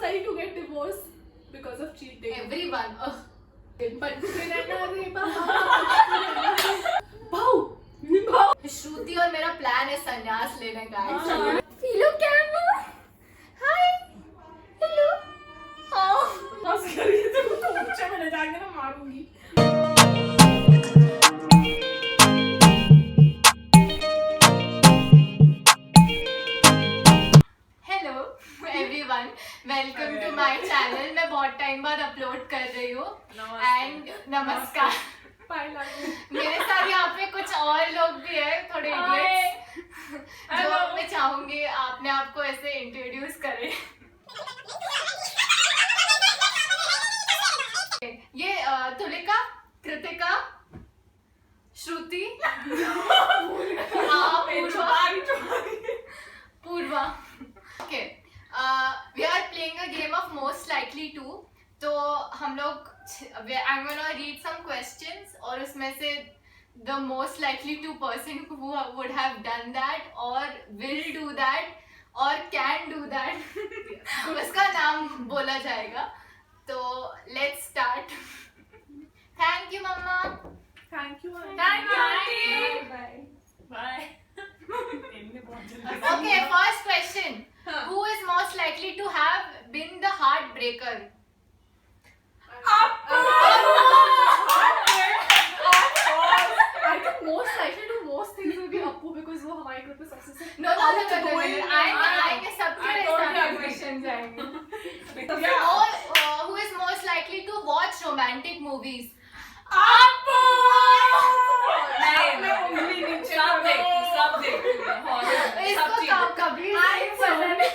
likely to get divorced because of cheating? Everyone. But श्रुति और मेरा plan है संन्यास लेने का. हाँ. Hello camera. Hi. Hello. हाँ. बस करिए तो ऊंचे में ले जाके ना मारूंगी. Hello everyone, welcome to my channel. मैं बहुत टाइम बाद अपलोड कर रही हूँ एंड नमस्कार. मेरे साथ यहाँ पे कुछ और लोग भी हैं, थोड़े idiots, जो मैं चाहूंगी आपने आपको ऐसे इंट्रोड्यूस करें. ये Tulika, Kritika, Shruti, Purva. Okay, we are playing a game of most likely to. तो हम लोग I am gonna read some questions और उसमें से the most likely to person who would have done that और विल डू दैट और कैन डू दैट उसका नाम बोला जाएगा. तो let's start. Thank you mamma. Thank you. Thank you, auntie. Bye. Okay, first question. Who is most likely to have been the heartbreaker? I think most likely to most things will be Appu because वो हमारे group में सबसे से. No. आएंगे सबके सारे questions आएंगे. Who is most likely to watch romantic movies? Appu. सब देखती हूँ. इसको कबीर सिंह पसंद है.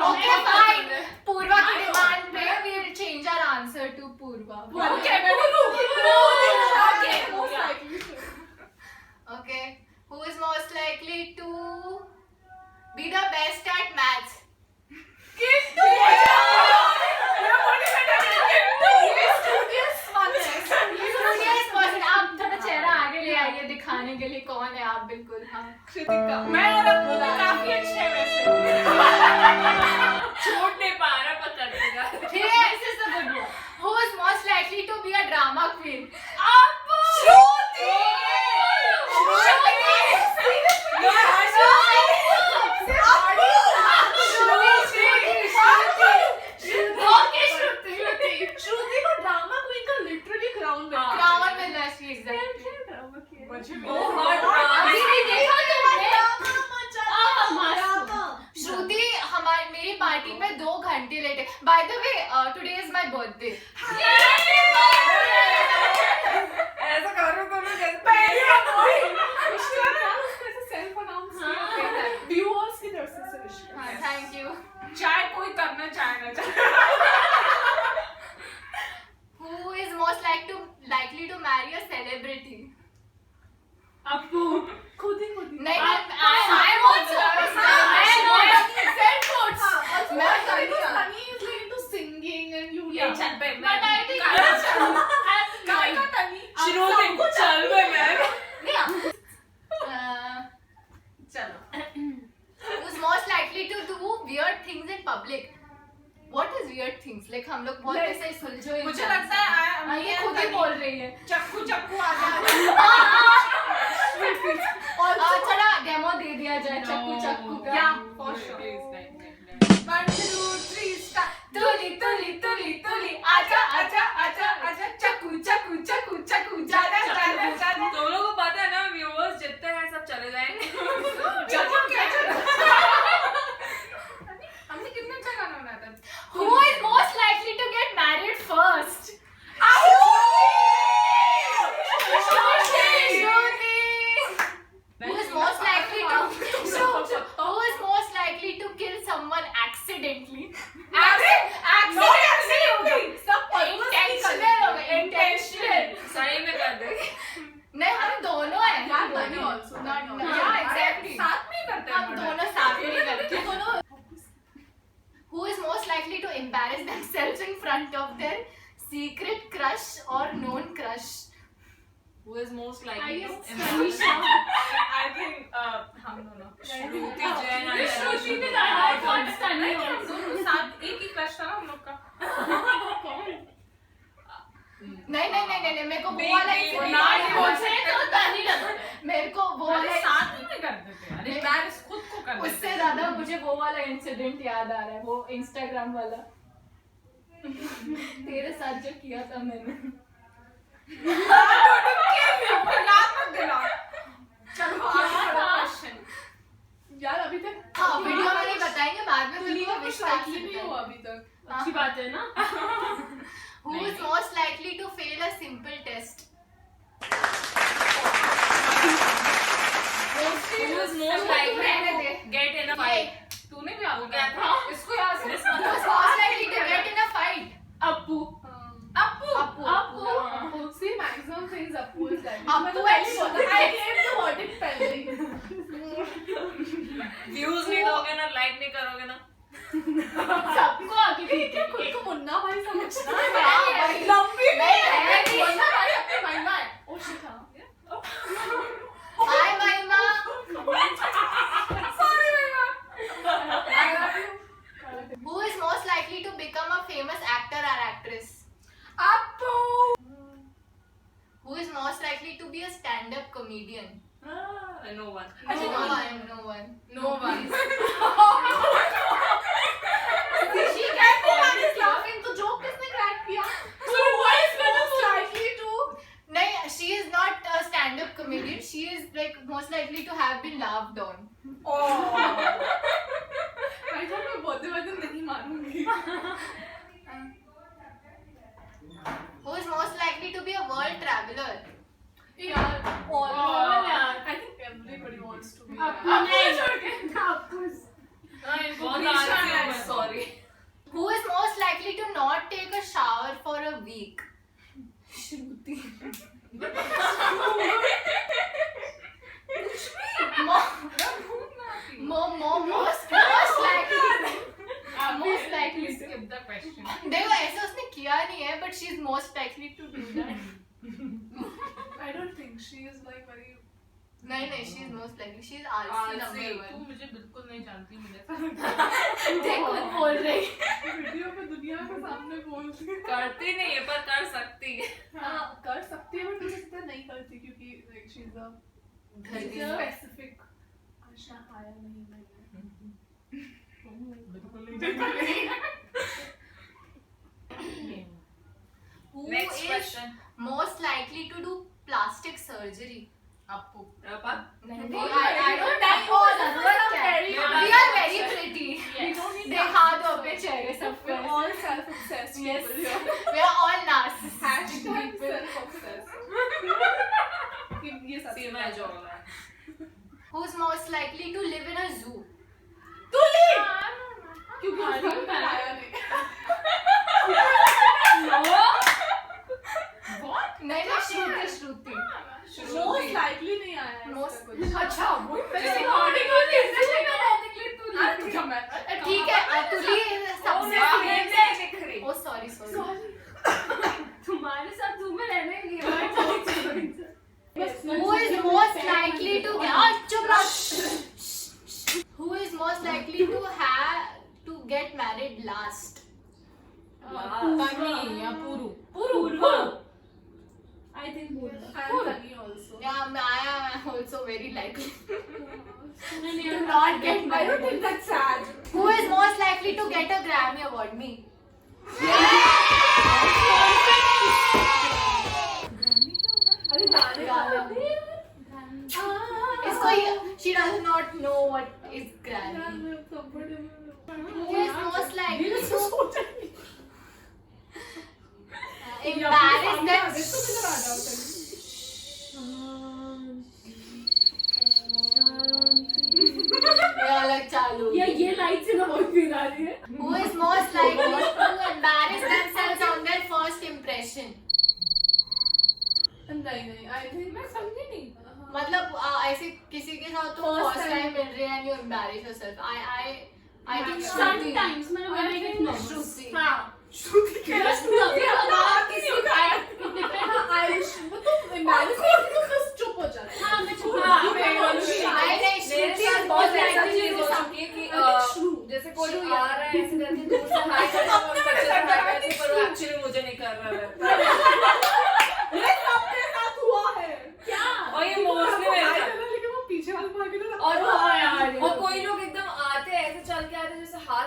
Okay, fine. पूर्वा की डिमांड पे we will change our answer to Purva. Okay, who is most likely to be the best at maths? Studious person. आप थोड़ा चेहरा आगे ले आइए दिखाने के लिए कौन है आप. बिल्कुल. हाँ. कृतिका. मैं और अप्पू काफी अच्छे हैं वैसे. छोड़ नहीं पा रहा पता नहीं. This is the good one. Who is most likely to be a drama queen? Appu. Shruti. श्रुति को ड्रामा क्वीन का लिटरली क्राउन मिला. Crown मिलना चाहिए exactly. श्रुति हमारी मेरी पार्टी पे 2 घंटे लेट है. By the way today is my birthday. ऐसा करो तो मैं सेल्फ अनाउंस किया व्यूअर्स की तरफ से विश. हाँ, थैंक यू. चाहे कोई करना चाहे ना चाहे. Who is most likely to marry a celebrity? Appu. खुद ही नहीं, I want Sunny is like into singing and you ये चल पे But I think श्रुति चल पे मैं चलो. Who's most likely to do weird things in public? What is weird things? Like हम लोग बहुत ऐसे सुलझे हुए. मुझे लगता है ये खुद ही बोल रही है. चक्कू आ गया. और थोड़ा डेमो दे दिया जाए चक्कू का. Yeah, for sure. 1 2 3 start. तुली तुली तुली तुली आजा आजा आजा आजा चक्कू चक्कू चक्कू चक्कू जाना जाना जाना. तुम लोगों को पता है ना व्यूअर्स जितने हैं सब चले जाएंगे. चक्कू क्या हमने कितने अच्छा गाना बनाया था. Who is most likely to get married first? Who is most likely to kill someone accidentally? Intentional. सही में कर दे. नहीं, हम दोनों हैं. Yeah, Bunny also. Yeah, exactly. साथ में करते हैं. हम दोनों साथ में करते हैं. Who is most likely to embarrass themselves in front of their secret crush or known crush? Who is most likely to I हम दोनों श्रुति जैन और श्रुति ने हाँ, डाला हाँ, नहीं दोनों साथ एक ही क्रश था ना हम लोग का नहीं मेरे को वो नहीं, वाला नहीं, incident ना, याद नहीं, है। मुझे तो नहीं लगता मेरे को वो अरे वाला साथ में नहीं करते थे अरे मैंने खुद को कर उससे ज्यादा मुझे वो वाला इंसिडेंट याद आ रहा है, वो इंस्टाग्राम वाला तेरे साथ जो किया था मैंने। चलो आगे क्वेश्चन यार अभी तक हाँ वीडियो में नहीं बताएंगे, बाद में तुलिया तुमको कुछ विश्वास likely नहीं हुआ अभी तक अच्छी बात है ना Who is most likely to fail a simple test? Who is most likely रहने दे। to get in a fight? तूने भी आगे क्या था? इसको याद Who is most likely to get in a fight? Appu Appu. Appu see maximum things Appu is like Appu I and gave the verdict पहले ही Views नहीं दोगे ना, like नहीं करोगे ना। सबको आगे क्या खुद को मुन्ना भाई समझना है भाई, लंबी नहीं है नहीं। मुन्ना भाई अपने महिमा है ओ शिट हाँ Hi Mahima. sorry महिमा I love you Who is most likely to become a famous actor or actress? Appu Who is most likely to be a stand-up comedian? No one. अच्छा, No one. no one She can is laughing तो joke किसने crack किया so who is most likely to नहीं, she is not a stand-up comedian. She is like most likely to have been laughed on. I thought मैं बहुत नहीं मानूंगी Who is most likely to be a world traveler? यार all यार। I think everybody wants to be Appu नहीं छोड़ के बहुत आलसी हूँ मैं, sorry. Who is most likely to not take a shower for a week? Shruti. Most likely. Skip the question. देखो ऐसा उसने किया नहीं है, but she is most likely to do that. I don't think she is like very नहीं, she is most likely. She is आलसी number तू one. मुझे बिल्कुल नहीं जानती, मुझे देखो बोल रही. वीडियो पे दुनिया के सामने बोलती है करती नहीं है पर कर सकती है। हाँ कर सकती है बट मुझे इतना नहीं करती क्योंकि like she's a specific आशा आया नहीं मैंने बिल्कुल Who Next is question. most likely to do plastic surgery? Appu पापा I don't know. Oh, very we are very pretty. we don't need देखा दो अपने चेहरे सब पे. we're all self-obsessed Yes. people here We are all narcissists. hashtag self-obsessed ये सब सीमा जो होगा। Who's most likely to live in a zoo? तुली क्योंकि उसका घर आया नहीं नहीं श्रुति. most likely नहीं आया है Most- इसका कुछ। अच्छा वो पहले ठीक है तुली सबसे दिख रही। ओ सॉरी तुम्हारे साथ जू में रहने के लिए Who is most likely to Who is most likely to get married last? तनी या पुरु I think both and Sunny also Yeah, I am also very likely to to not get I don't married. think that's sad Who is most likely to get a Grammy award? Me. अरे गाने इसको she does not know what is Grammy. Who is most likely to embarrass them? ये अलग चालू. ये light से ना बहुत फील आ रही है Who is most likely to embarrass themselves on their first impression? नहीं I think मैं समझी नहीं मतलब ऐसे किसी के साथ तो First first time. time मिल रहे हैं and you embarrass yourself. I think sometimes मैंने I think Shruti हाँ. मेरा Shruti किसी का आयुष वो तो embarrass करती तो बस चुप हो जाती हाँ मैं चुप. नहीं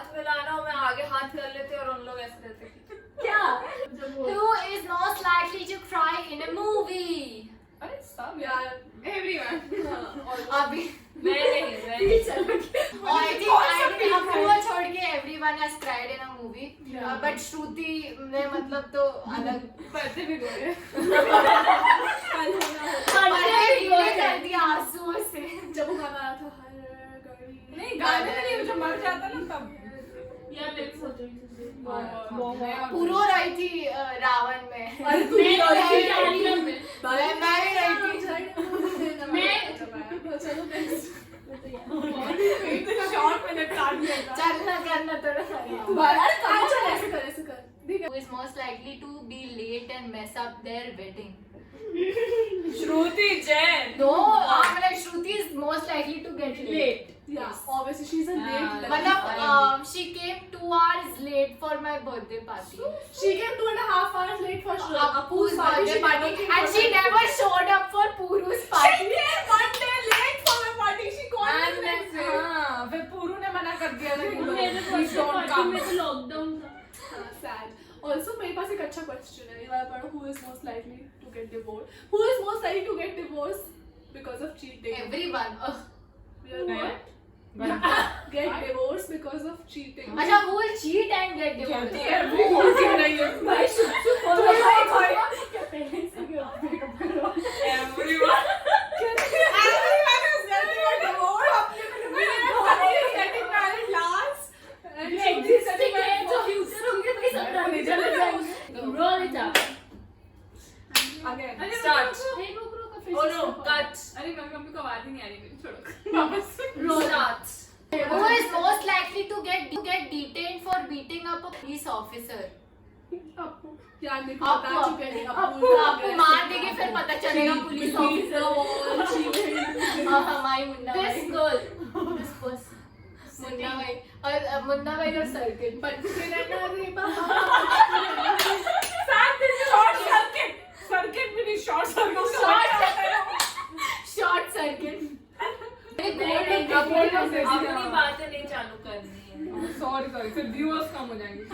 हाथ मिलाना और मैं आगे हाथ कर लेते और उन लोग ऐसे रहते क्या? जब वो Who is most likely to cry in a movie? अरे सब यार एवरीवन अभी मैं नहीं I think अपूर्वा छोड़ के everyone has cried in a movie. Yeah. But श्रुति ने मतलब तो अलग पर्दे भी गए पर्दे गिले कर दिया आंसुओं से. जब वो गाना आया था हर घड़ी नहीं गाने में नहीं जो मर जाता ना तब यार लिरिक्स हो जाएंगे पूरो रही थी रावण में. अरे तू भी और मैं भी रही थी. चलो शॉर्ट में काट दिया चलना करना थोड़ा सा. चल ऐसे कर Who is most likely to be late and mess up their wedding? Shruti Jain No, I'm like Shruti is most likely to get late. Yeah, obviously she's a late. मतलब she came 2 hours late for my birthday party. She came 2.5 hours late for sure. Apu's birthday party, and she never showed up for Puru's party. She came 1 day late for my party. She called me next day. हाँ फिर पूरू ने मना कर दिया था कि मेरे please don't पार्टी come. में तो लॉकडाउन था. Sad. Also, मेरे पास एक अच्छा question है. ये वाला पढ़ो. Who is most likely to get divorced? Who is most likely to get divorced because of cheating? Everyone. What? Get divorced because of cheating. अच्छा, who will cheat and get divorced? कहती है वो होती नहीं है भाई चुप हो क्या पहले से everyone everyone is getting a divorce. Getting married last. And Shruti is getting married जो first. फ्यूचर होंगे वही सब डालने चले जाएंगे. Roll it up. Again, start. नहीं रुक फिर Oh से no, start. cut. अरे मम्मी को आवाज ही नहीं आ रही मेरी. छोड़ो. वापस. Start. Who is most likely to get detained for beating up a police officer? यार देखो बता चुके हैं. आपको मार देंगे फिर पता चलेगा पुलिस ऑफिसर. हमारी मुन्ना This भाई. girl. This person. मुन्ना भाई और मुन्ना भाई का सर्किट. सर्किट भी नहीं शॉर्ट सर्किट शॉर्ट सर्किट. अपनी बातें नहीं चालू करनी है. सॉरी फिर व्यूअर्स कम हो जाएंगे.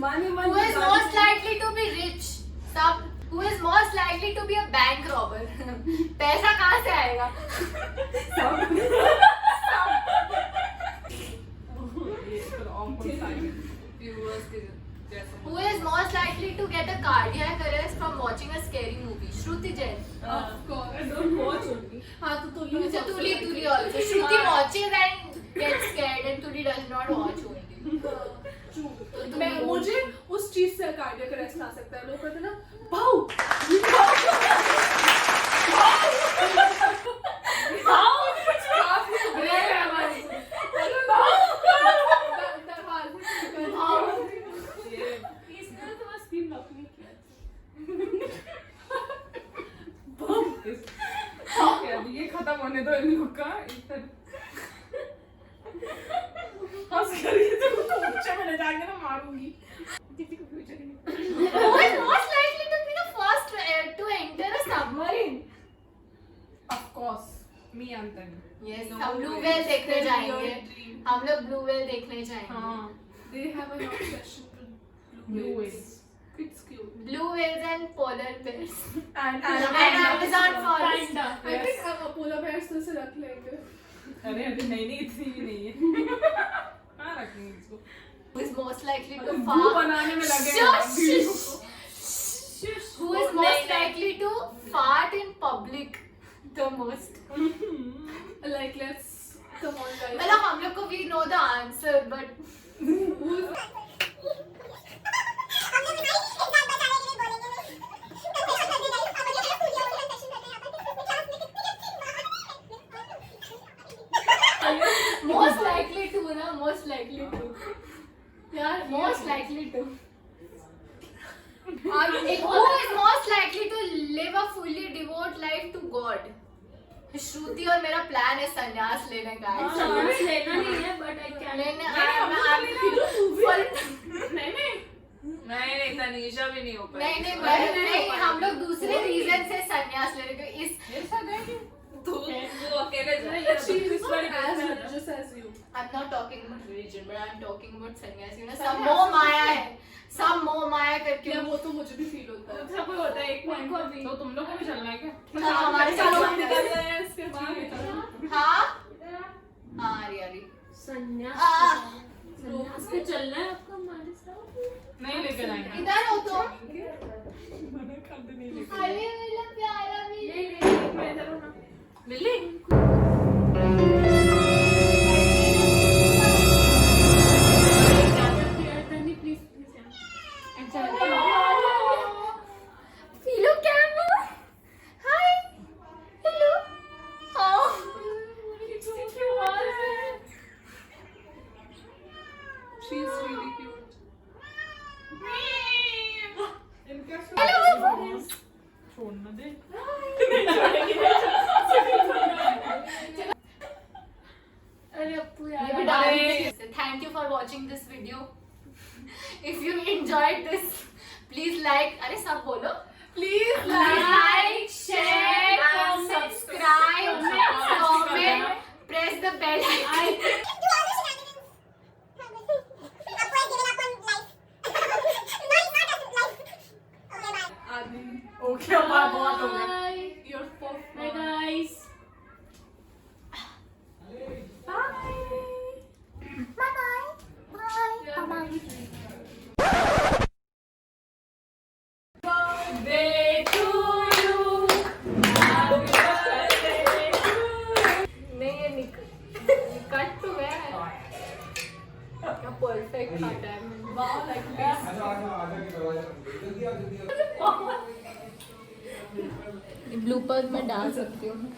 Who is most likely to be rich? सब. Who is most likely to be a bank robber? पैसा कहाँ से आएगा? व्यूअर्स के जैसा. Who is most likely to get a cardiac arrest from watching a scary movie? Shruti Jain. हाँ तो अच्छा, Tuli also. Shruti watches and gets scared and Tuli does not watch only. मैं मुझे उस चीज से कार्डियक अरेस्ट आ सकता है. लोग कहते हैं ना भाऊ इसने तो बस स्क्रीन लॉक नहीं किया. ये खत्म होने दो इन लोग का. हंस कर ये तो ऊंचा में ले जाके ना मारूंगी. Who is most likely to be the first to enter a submarine? Of course, me Anthony. Yes, No हम ब्लू way. व्हेल देखने Your जाएंगे. dream. हम लोग ब्लू व्हेल देखने जाएंगे. हाँ. They have an obsession with Blue blue whales. whales. It's cute. Blue whales and polar bears. And And Amazon forest. Panda. I think polar bears तो से रख लेंगे. अरे नहीं इतनी भी नहीं है. हाँ रखेंगे इसको. Who is most likely to भू fart? बनाने में लगे हैं वीडियो को. Who is most likely to fart in public the most? Like let's come on guys. मतलब हम लोग को we know the answer but most likely to ना most likely to यार most likely to. Who is most likely to live a fully devout life to God? श्रुति और मेरा plan है संन्यास लेने का. चांस लेना नहीं है बट आई कैन. नहीं तनीषा भी नहीं हो पाएगी. नहीं हम लोग दूसरे रीजन से संन्यास लेने के इस मेरे साथ है कि तू अकेले जा She is not as religious as you. I'm not talking about religion, but I'm talking about sannyas. You know, some more maya है, some more maya करके क्या वो तो मुझे भी फील होता है. सबको होता है एक पॉइंट को भी तो तुम लोग को भी चलना है क्या हाँ, हमारे साथ चलो लोग हम निकल रहे हैं इसके बाद. हाँ हाँ अरे संन्यास आह। संन्यास पे चलना है आपको हमारे साथ नहीं लेकर आएंगे इधर हो तुम नहीं लेकर अरे मेरा प्यारा भी lily please Hello camera. Hi. Hello. Oh. She is really cute. छोड़ना दे अरे अपू ये भी यार डाल दीजिए. Thank you for watching this video. If you enjoyed this, please like. अरे सब बोलो. Please Like, share, and subscribe, comment, press the bell icon. Adi, okay अब बहुत हो गया you're perfect. Bye guys Day to you. Happy birthday to you. नहीं ये cut तो है. क्या perfect कट है. Wow, like this. ब्लूपर्स में डाल सकती हूँ.